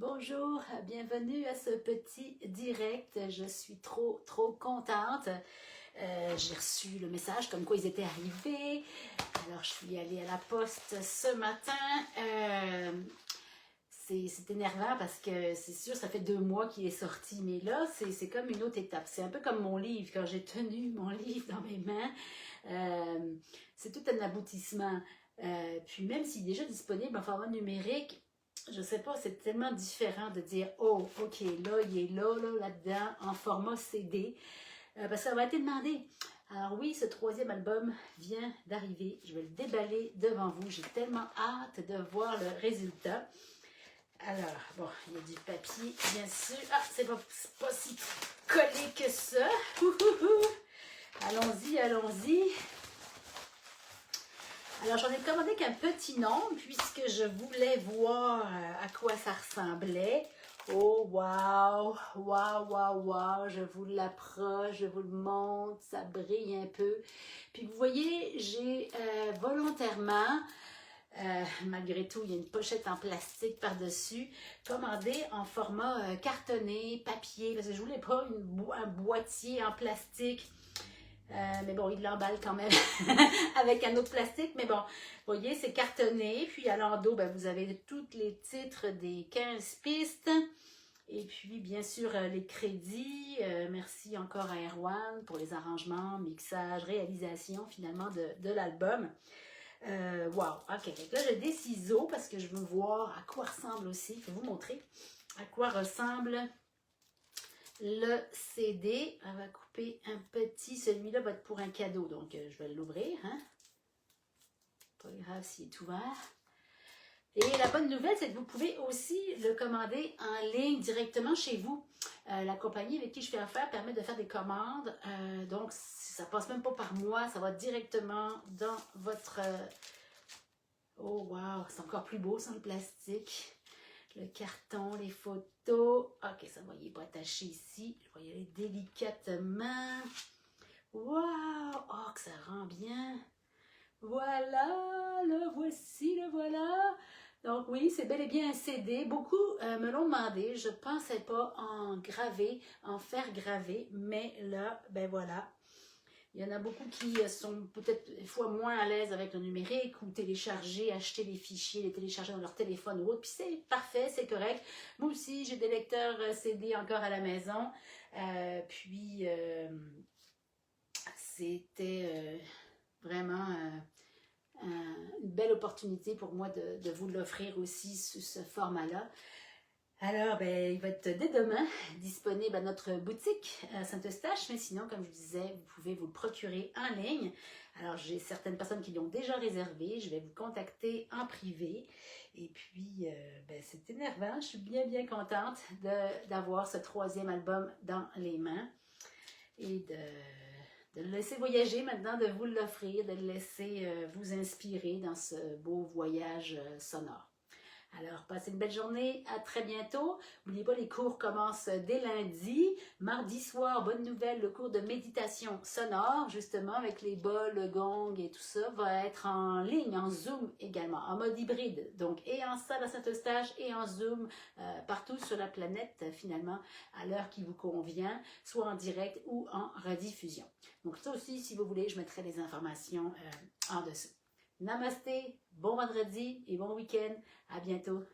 Bonjour, bienvenue à ce petit direct. Je suis trop contente. J'ai reçu le message comme quoi ils étaient arrivés. Alors, je suis allée à la poste ce matin. C'est énervant parce que c'est sûr, ça fait 2 mois qu'il est sorti. Mais là, c'est comme une autre étape. C'est un peu comme mon livre. Quand j'ai tenu mon livre dans mes mains, c'est tout un aboutissement. Puis même s'il est déjà disponible en format numérique, je sais pas, c'est tellement différent de dire oh, ok, là, il est là-dedans, en format CD, parce que ça m'a été demandé. Alors oui, ce troisième album vient d'arriver. Je vais le déballer devant vous. J'ai tellement hâte de voir le résultat. Alors, bon, il y a du papier, bien sûr. Ah, c'est pas si collé que ça. Allons-y, allons-y. Alors, j'en ai commandé qu'un petit nombre puisque je voulais voir à quoi ça ressemblait. Oh, wow, wow, wow, wow, je vous l'approche, je vous le montre, ça brille un peu. Puis vous voyez, j'ai volontairement, malgré tout, il y a une pochette en plastique par-dessus, commandé en format cartonné, papier, parce que je voulais pas un boîtier en plastique. Mais bon, il l'emballe quand même avec un autre plastique. Mais bon, vous voyez, c'est cartonné. Puis à l'endos, ben, vous avez tous les titres des 15 pistes. Et puis, bien sûr, les crédits. Merci encore à Erwan pour les arrangements, mixage, réalisation finalement de l'album. Wow, ok. Donc là, j'ai des ciseaux parce que je veux voir à quoi ressemble aussi. Je vais vous montrer à quoi ressemble le CD. On va couper un petit, celui-là va être pour un cadeau, donc je vais l'ouvrir. Hein? Pas grave s'il est ouvert. Et la bonne nouvelle, c'est que vous pouvez aussi le commander en ligne directement chez vous. La compagnie avec qui je fais affaire permet de faire des commandes, donc ça passe même pas par moi, ça va directement dans votre... Oh wow, c'est encore plus beau sans le plastique. Le carton, les photos. Ok, ça va, il n'est pas attaché ici. Je vais y aller délicatement. Waouh! Oh, que ça rend bien. Voilà, le voici, le voilà. Donc oui, c'est bel et bien un CD. Beaucoup me l'ont demandé. Je ne pensais pas en graver, en faire graver. Mais là, ben voilà. Il y en a beaucoup qui sont peut-être des fois moins à l'aise avec le numérique ou télécharger, acheter les fichiers, les télécharger dans leur téléphone ou autre. Puis c'est parfait, c'est correct. Moi aussi, j'ai des lecteurs CD encore à la maison. C'était vraiment une belle opportunité pour moi de vous l'offrir aussi sous ce format-là. Alors, ben, il va être dès demain disponible à notre boutique à Saint-Eustache, mais sinon, comme je disais, vous pouvez vous le procurer en ligne. Alors, j'ai certaines personnes qui l'ont déjà réservé, je vais vous contacter en privé. Et puis, ben, c'est énervant, je suis bien contente d'avoir ce troisième album dans les mains et de le laisser voyager maintenant, de vous l'offrir, de le laisser vous inspirer dans ce beau voyage sonore. Alors, passez une belle journée. À très bientôt. N'oubliez pas, les cours commencent dès lundi. Mardi soir, bonne nouvelle, le cours de méditation sonore, justement, avec les bols, le gong et tout ça, va être en ligne, en Zoom également, en mode hybride. Donc, et en salle à Saint-Eustache et en Zoom, partout sur la planète, finalement, à l'heure qui vous convient, soit en direct ou en rediffusion. Donc, ça aussi, si vous voulez, je mettrai les informations en dessous. Namasté, bon vendredi et bon week-end. À bientôt.